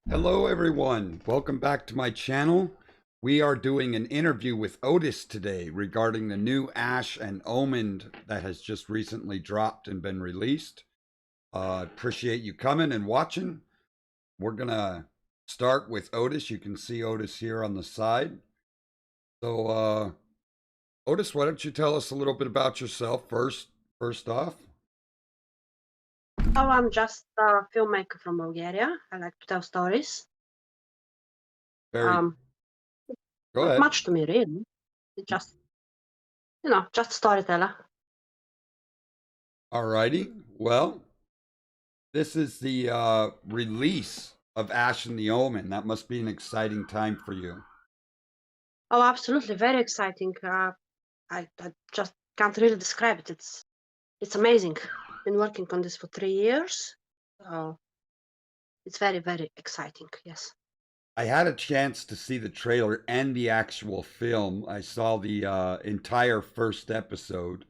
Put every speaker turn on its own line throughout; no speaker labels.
Hello, everyone. Welcome back to my channel. We are doing an interview with Otis today regarding the new Ash and Omen that has just recently dropped and been released. Appreciate you coming and watching. We're going to start with Otis. You can see Otis here on the side. So, Otis, why don't you tell us a little bit about yourself first off?
Oh, I'm just a filmmaker from Bulgaria. I like to tell stories.
Very,
Um,
go
Not
ahead.
much to me, really. It's just, just storyteller.
Alrighty. Well, this is the release of Ash and the Omen. That must be an exciting time for you.
Oh, absolutely, very exciting. I just can't really describe it. It's amazing. Been working on this for 3 years. So it's very, very exciting. Yes.
I had a chance to see the trailer and the actual film. I saw the entire first episode,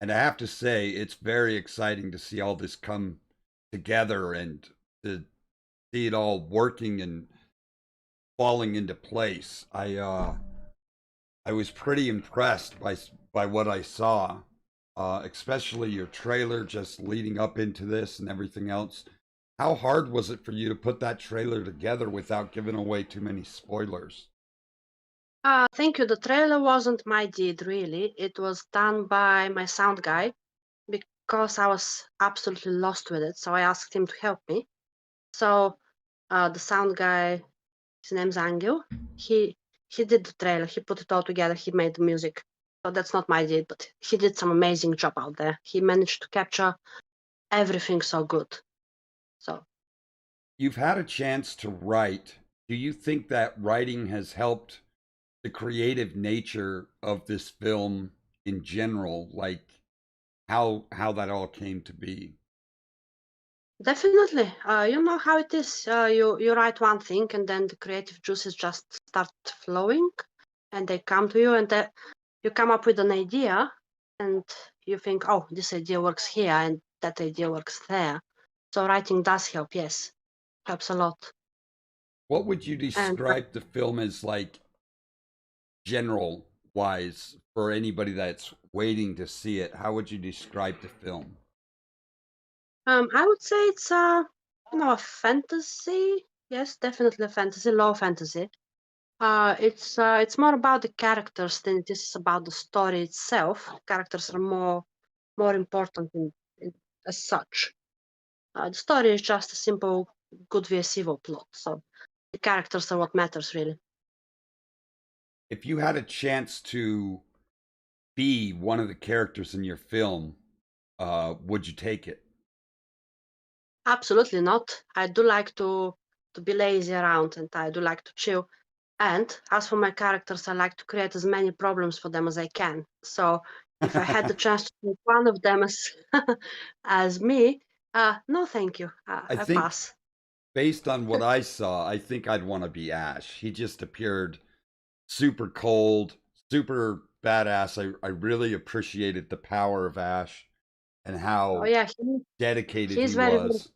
and I have to say, it's very exciting to see all this come together and to see it all working and falling into place. I was pretty impressed by what I saw, especially your trailer just leading up into this and everything else. How hard was it for you to put that trailer together without giving away too many spoilers?
Thank you. The trailer wasn't my deed, really. It was done by my sound guy because I was absolutely lost with it. So I asked him to help me. So the sound guy, his name's Angel. He did the trailer. He put it all together. He made the music. So that's not my deed, but he did some amazing job out there. He managed to capture everything so good. So
You've had a chance to write. Do you think that writing has helped the creative nature of this film in general, like how that all came to be?
definitely, you know how it is. You write one thing, and then the creative juices just start flowing, and they come to you, and you come up with an idea, and you think, oh, this idea works here, and that idea works there. So writing does help. Yes, helps a lot.
What would you
And
describe the film as, like, general wise, for anybody that's waiting to see it? How would you describe the film?
I would say it's a fantasy. Yes, definitely a fantasy, low fantasy. It's more about the characters than it is about the story itself. Characters are more important as such. The story is just a simple good vs evil plot. So the characters are what matters, really.
If you had a chance to be one of the characters in your film, would you take it?
Absolutely not. I do like to be lazy around, and I do like to chill. And as for my characters, I like to create as many problems for them as I can. So if I had the chance to make one of them as as me, no, thank you.
I
I
think,
pass.
based on what I saw, I think I'd want to be Ash. He just appeared super cold, super badass. I really appreciated the power of Ash and
Oh
how
yeah,
dedicated
he's
he
very
was.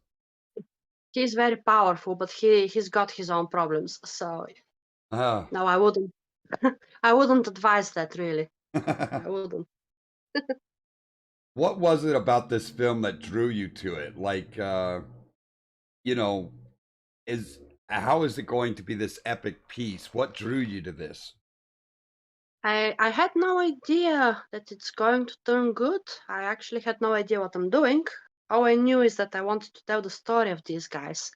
he's very powerful, but he's got his own problems. So
Ah.
no, I wouldn't. I wouldn't advise that really. I wouldn't.
What was it about this film that drew you to it? Like, you know, is how is it going to be this epic piece? What drew you to this?
I had no idea that it's going to turn good. I actually had no idea what I'm doing. All I knew is that I wanted to tell the story of these guys,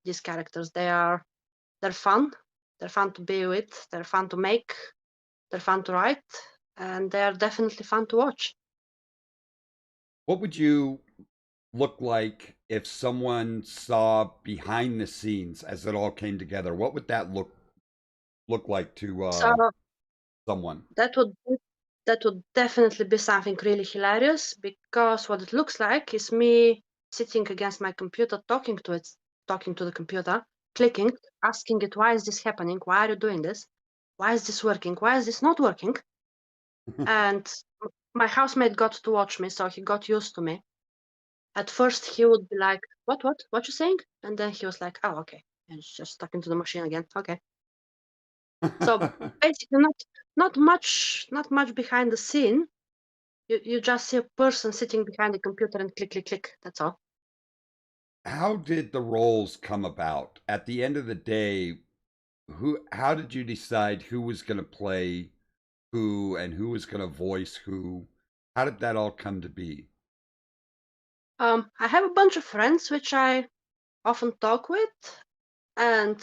these characters. They're fun. They're fun to be with. They're fun to make. They're fun to write, and they're definitely fun to watch.
What would you look like if someone saw behind the scenes as it all came together? What would that look like to
So
someone?
that would that would definitely be something really hilarious because what it looks like is me sitting against my computer, talking to the computer, clicking, asking it, why is this happening? Why are you doing this? Why is this working? Why is this not working? And my housemate got to watch me, so he got used to me. At first, he would be like, what you saying? And then he was like, oh, okay. And it's just stuck into the machine again. Okay. So basically, not much behind the scene. You just see a person sitting behind the computer and click, click, click. That's all.
How did the roles come about? At the end of the day, who how did you decide who was going to play who and who was going to voice who? How did that all come to be?
I have a bunch of friends which I often talk with, and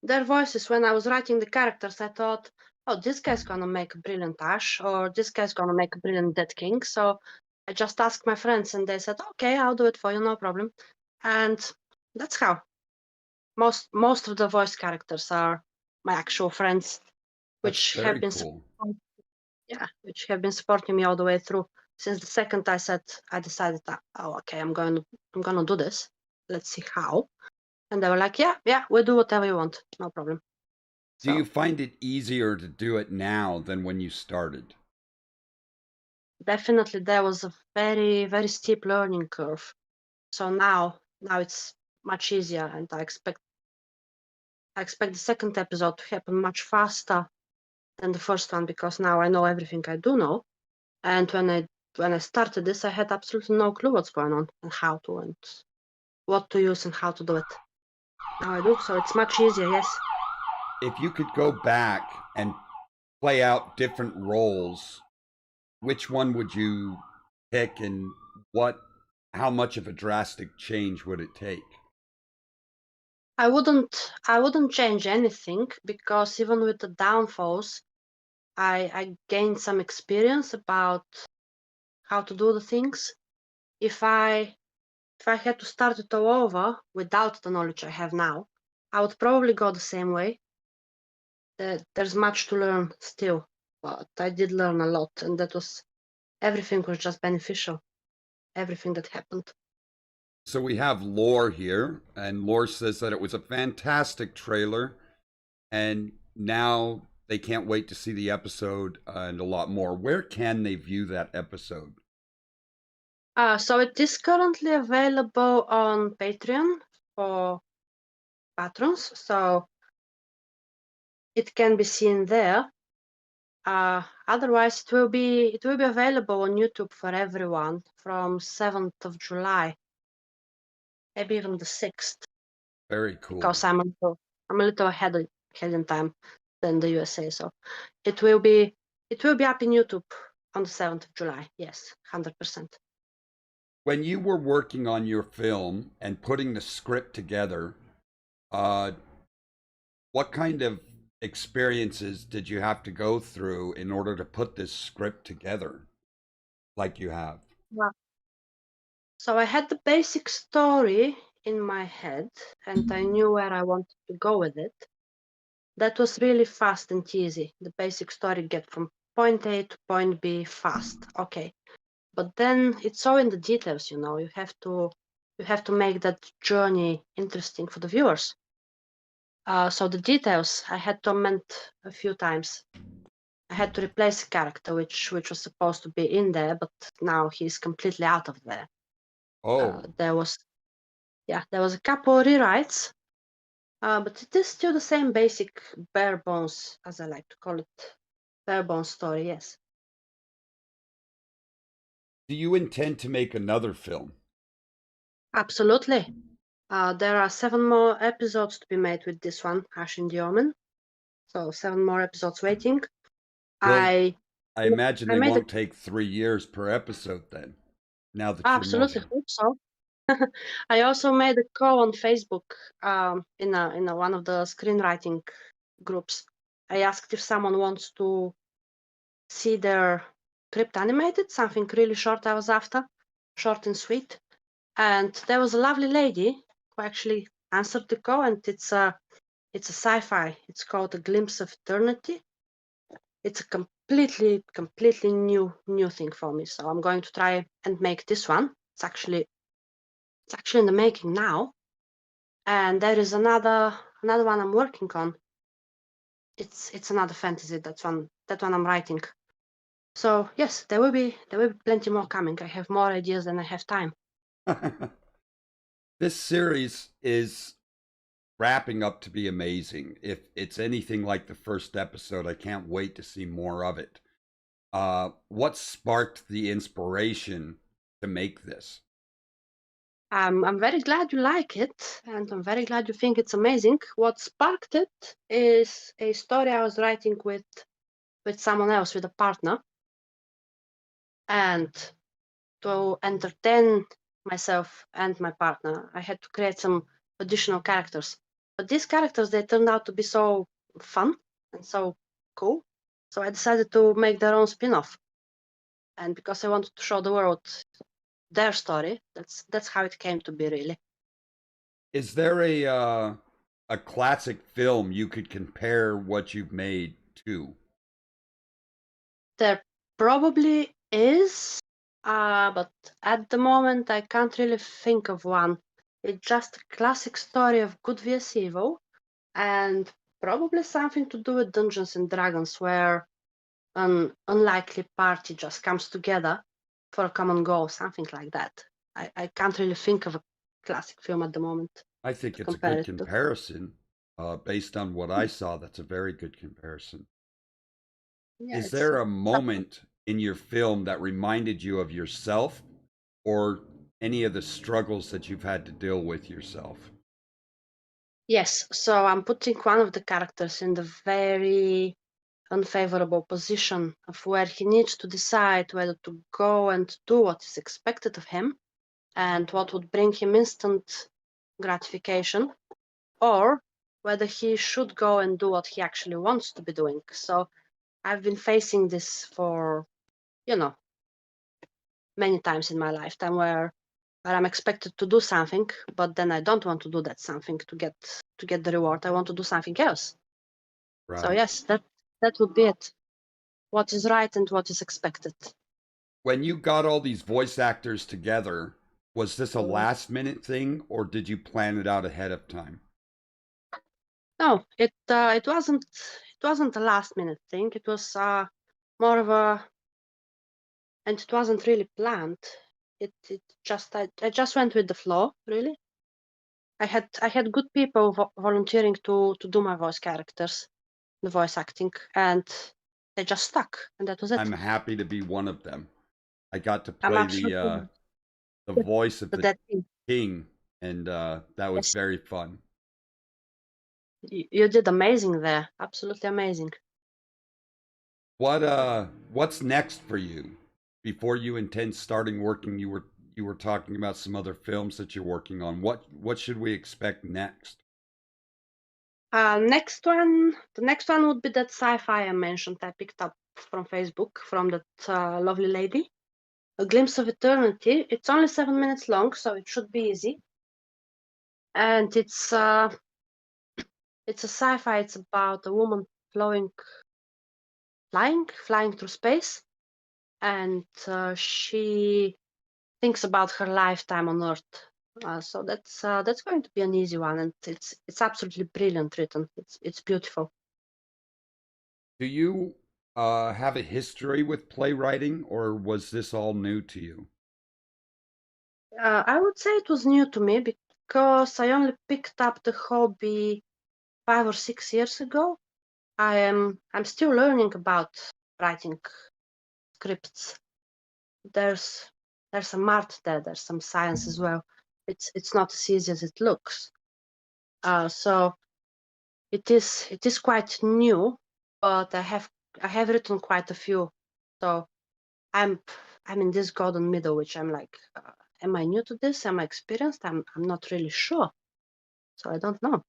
their voices. When I was writing the characters, I thought, oh, this guy's gonna make a brilliant Ash, or this guy's gonna make a brilliant Dead King. So I just asked my friends, and they said, okay, I'll do it for you, no problem. And that's how most of the voice characters are my actual friends,
That's
which have
very
been
cool.
yeah, which have been supporting me all the way through. Since the second I decided that, oh, okay, I'm gonna do this. Let's see how. And they were like, yeah, we'll do whatever you want, no problem.
Do you
So
find it easier to do it now than when you started?
definitely there was a very, very steep learning curve. So now it's much easier, and I expect the second episode to happen much faster than the first one, because now I know everything I do know. And when I started this, I had absolutely no clue what's going on and how to, and what to use and how to do it. Now I do, so it's much easier. Yes.
If you could go back and play out different roles, which one would you pick and what how much of a drastic change would it take?
I wouldn't change anything, because even with the downfalls, I gained some experience about how to do the things. If I if I had to start it all over without the knowledge I have now, I would probably go the same way. There's much to learn still, but I did learn a lot, and everything was just beneficial. Everything that happened.
So we have Lore here, and Lore says that it was a fantastic trailer, and now they can't wait to see the episode and a lot more. Where can they view that episode?
So it is currently available on Patreon for patrons, so it can be seen there. Otherwise, it will be available on YouTube for everyone from 7th of July, maybe even the 6th,
Very cool.
because I'm a little ahead in time than the USA. So it will be it will be up in YouTube on the 7th of July. Yes, 100%.
When you were working on your film and putting the script together, uh, what kind of experiences did you have to go through in order to put this script together like you have?
Yeah. So I had the basic story in my head, and I knew where I wanted to go with it. That was really fast and easy. The basic story, get from point A to point B fast. Okay. But then it's all in the details, you have to make that journey interesting for the viewers. So the details I had to amend a few times. I had to replace a character which was supposed to be in there, but now he's completely out of there.
Oh,
There was a couple rewrites, but it is still the same basic bare bones, as I like to call it, bare bones story. Yes,
do you intend to make another film?
absolutely. There are 7 more episodes to be made with this one, Ash in the Omen. So 7 more episodes waiting.
Well,
I
I imagine
I
they
made a
won't take 3 years per episode then, now that you're more.
absolutely hope so. I also made a call on Facebook, in one of the screenwriting groups. I asked if someone wants to see their script animated, something really short I was after, short and sweet. And there was a lovely lady who actually answered the call, and it's a sci-fi. It's called A Glimpse of Eternity. It's a completely new thing for me. So I'm going to try and make this one. It's actually in the making now. And there is another one I'm working on. It's another fantasy. That one I'm writing. So yes, there will be plenty more coming. I have more ideas than I have time.
This series is wrapping up to be amazing. If it's anything like the first episode, I can't wait to see more of it. What sparked the inspiration to make this?
I'm very glad you like it, and I'm very glad you think it's amazing. What sparked it is a story I was writing with someone else, with a partner, and to entertain myself and my partner, I had to create some additional characters. But these characters, they turned out to be so fun and so cool. So I decided to make their own spin-off. And because I wanted to show the world their story, that's how it came to be, really.
Is there a classic film you could compare what you've made to?
There probably is, but at the moment I can't really think of one. It's just a classic story of good vs evil, and probably something to do with Dungeons and Dragons, where an unlikely party just comes together for a common goal, something like that. I can't really think of a classic film at the moment
I think
to
it's a
compare
good
it to.
comparison. Based on what I saw, that's a very good comparison.
Yeah,
Is
it's
there a moment in your film that reminded you of yourself or any of the struggles that you've had to deal with yourself?
yes. So I'm putting one of the characters in the very unfavorable position of where he needs to decide whether to go and do what is expected of him and what would bring him instant gratification, or whether he should go and do what he actually wants to be doing. So I've been facing this for, you know, many times in my lifetime where I'm expected to do something, but then I don't want to do that something to get the reward. I want to do something else. So
Right.
yes, that would be it. What is right and what is expected.
When you got all these voice actors together, was this a
Mm.
last minute thing or did you plan it out ahead of time?
No, it wasn't a last minute thing. It was more of a, and it wasn't really planned. It just I just went with the flow, really. I had good people volunteering to do my voice characters, the voice acting, and they just stuck, and that was it.
I'm happy to be one of them. I got to
I'm
play
absolutely
the voice of the
that team.
king, and that was
Yes,
very fun.
you did amazing there. Absolutely amazing.
What's next for you? Before you intend starting working, you were talking about some other films that you're working on. What should we expect next?
The next one would be that sci-fi I mentioned. I picked up from Facebook from that lovely lady. A Glimpse of Eternity. It's only 7 minutes long, so it should be easy. And it's a sci-fi. It's about a woman flying through space, and she thinks about her lifetime on Earth. So that's going to be an easy one, and it's absolutely brilliant written. It's beautiful.
Do you have a history with playwriting, or was this all new to you?
I would say it was new to me because I only picked up the hobby 5 or 6 years ago. I'm still learning about writing scripts. There's some art there. There's some science as well. It's not as easy as it looks. So it is quite new, but I have written quite a few. So I'm I'm in this golden middle, which I'm like, am I new to this? Am I experienced? I'm not really sure. So I don't know.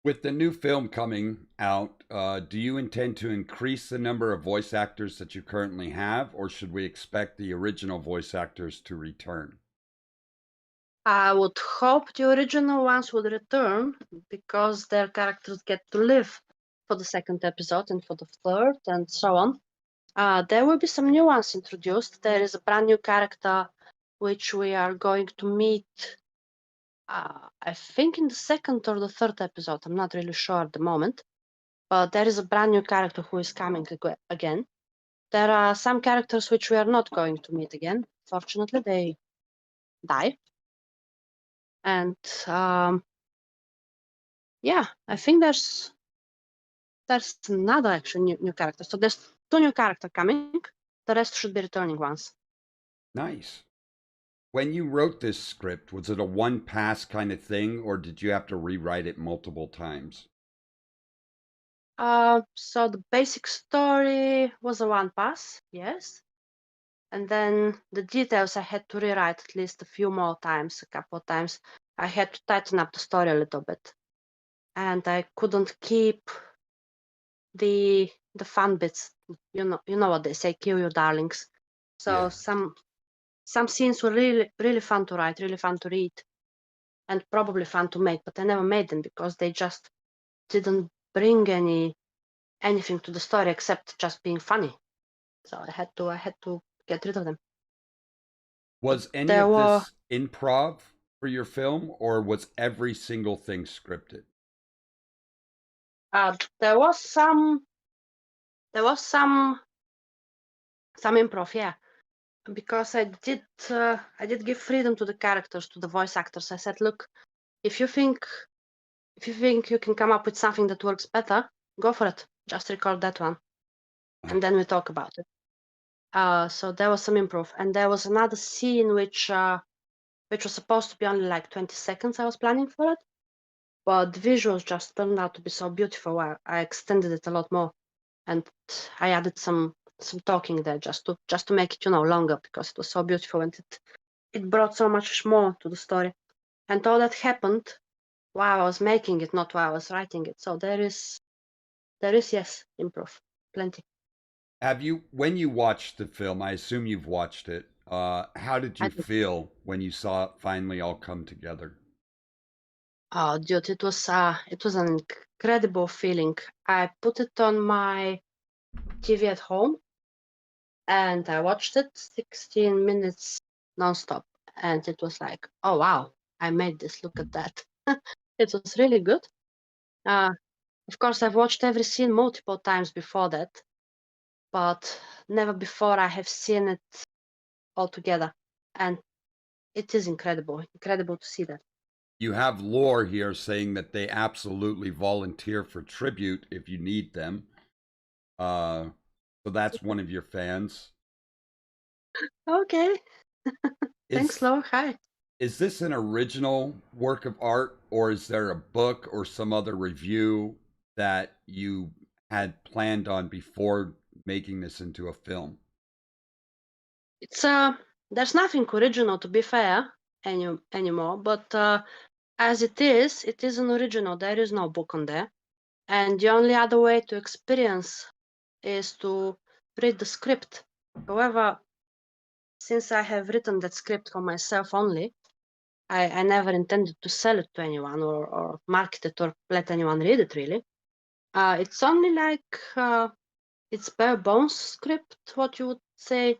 With the new film coming out, do you intend to increase the number of voice actors that you currently have, or should we expect the original voice actors to return?
I would hope the original ones would return because their characters get to live for the second episode and for the third and so on. There will be some new ones introduced. There is a brand new character which we are going to meet, I think, in the second or the third episode. I'm not really sure at the moment. But there is a brand new character who is coming again. There are some characters which we are not going to meet again. Fortunately, they die. And um, yeah, I think there's another actually new character. So there's two new character coming. The rest should be returning ones.
Nice. When you wrote this script, was it a one pass kind of thing, or did you have to rewrite it multiple times?
So the basic story was a one pass, yes. And then the details I had to rewrite at least a few more times, a couple of times. I had to tighten up the story a little bit. And I couldn't keep the fun bits. You know what they say, kill your darlings. So
Yeah.
some scenes were really fun to write, really fun to read, and probably fun to make, but I never made them because they just didn't bring anything to the story except just being funny. So I had to get rid of them. But
Was any
there
of
were
this improv for your film, or was every single thing scripted?
uh, there was some there was some improv, yeah, because I did give freedom to the characters, to the voice actors. I said, look, if you think you can come up with something that works better, go for it. Just record that one, and then we talk about it. So there was some improv, and there was another scene which was supposed to be only like 20 seconds. I was planning for it, but the visuals just turned out to be so beautiful. I extended it a lot more, and I added some talking there just to make it longer because it was so beautiful and it brought so much more to the story. And all that happened while I was making it, not while I was writing it. So there is yes, improv, plenty.
Have you, when you watched the film, I assume you've watched it, how did
I
you
did.
feel when you saw it finally all come together?
Oh, dude, it was an incredible feeling. I put it on my TV at home and I watched it 16 minutes nonstop, and it was like, oh wow, I made this. Look at that. It was really good. Uh, of course, I've watched every scene multiple times before that, but never before I have seen it all together, and it is incredible to see that.
You have lore here saying that they absolutely volunteer for tribute if you need them. Uh, so that's one of your fans.
Okay, thanks,
Is
Laura. Hi.
is this an original work of art, or is there a book or some other review that you had planned on before making this into a film?
It's there's nothing original to be fair anymore, but as it is an original. There is no book on there. And the only other way to experience is to read the script. However, since I have written that script for myself only, I never intended to sell it to anyone or market it or let anyone read it really. It's only like it's bare bones script, what you would say.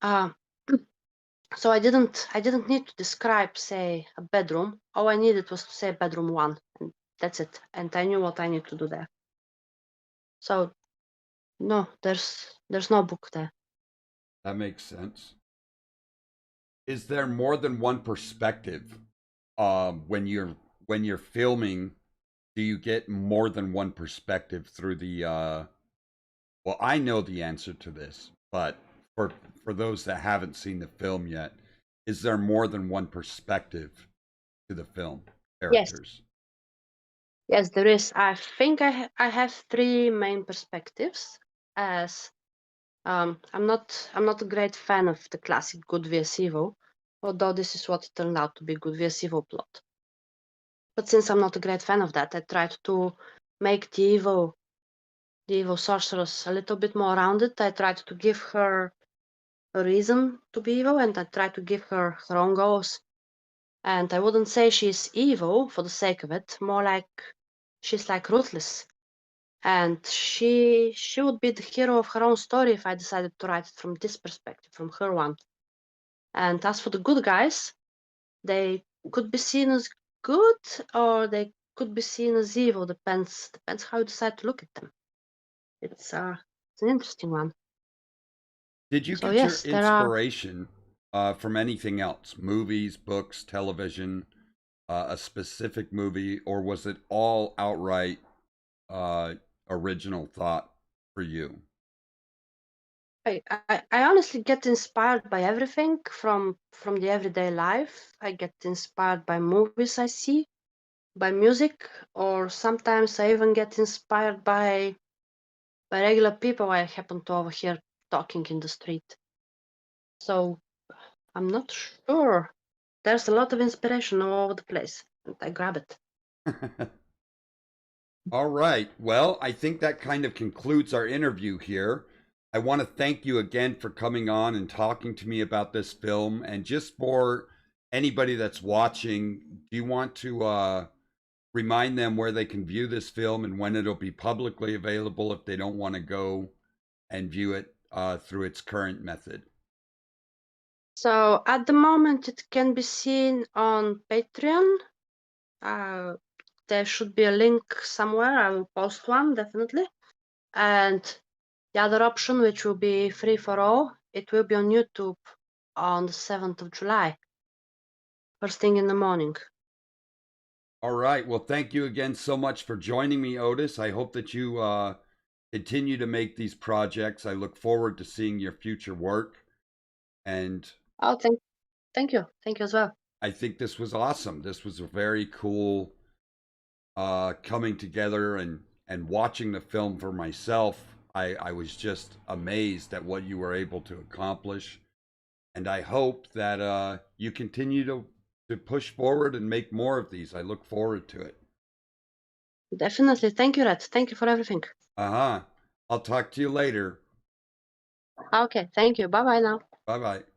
Uh, so I didn't need to describe, say, a bedroom. All I needed was to say bedroom one, and that's it. And I knew what I need to do there. So no, there's no book there.
That makes sense. Is there more than one perspective when you're filming? Do you get more than one perspective through the well, I know the answer to this, but for those that haven't seen the film yet, is there more than one perspective to the film
Yes,
characters?
yes, there is. I think I have three main perspectives. As I'm not a great fan of the classic good vs evil, although this is what it turned out to be, good vs evil plot. But since I'm not a great fan of that, I tried to make the evil sorceress a little bit more rounded. I tried to give her a reason to be evil, and I tried to give her her own goals. And I wouldn't say she's evil for the sake of it, more like she's like ruthless. And she would be the hero of her own story if I decided to write it from this perspective, from her one. And as for the good guys, they could be seen as good or they could be seen as evil. Depends how you decide to look at them. It's an interesting one.
Did you
So
get your
yes, there are.
inspiration from anything else? Movies, books, television? a specific movie, or was it all outright uh, original thought for you?
I honestly get inspired by everything from the everyday life. I get inspired by movies I see, by music, or sometimes I even get inspired by regular people I happen to overhear talking in the street. So I'm not sure. There's a lot of inspiration all over the place, and I grab it.
All right. Well, I think that kind of concludes our interview here. I want to thank you again for coming on and talking to me about this film. And just for anybody that's watching, do you want to remind them where they can view this film and when it'll be publicly available if they don't want to go and view it through its current method?
So at the moment, it can be seen on Patreon. Uh, there should be a link somewhere. I will post one definitely. And the other option, which will be free for all, it will be on YouTube on the 7th of July, first thing in the morning.
All right. Well, thank you again so much for joining me, Otis. I hope that you continue to make these projects. I look forward to seeing your future work. And
Oh, thank you. Thank you as well.
I think this was awesome. This was a very cool coming together and watching the film for myself. I was just amazed at what you were able to accomplish. And I hope that you continue to push forward and make more of these. I look forward to it.
Definitely. Thank you, Red. Thank you for everything.
Uh huh. I'll talk to you later.
Okay, thank you. Bye bye now.
Bye bye.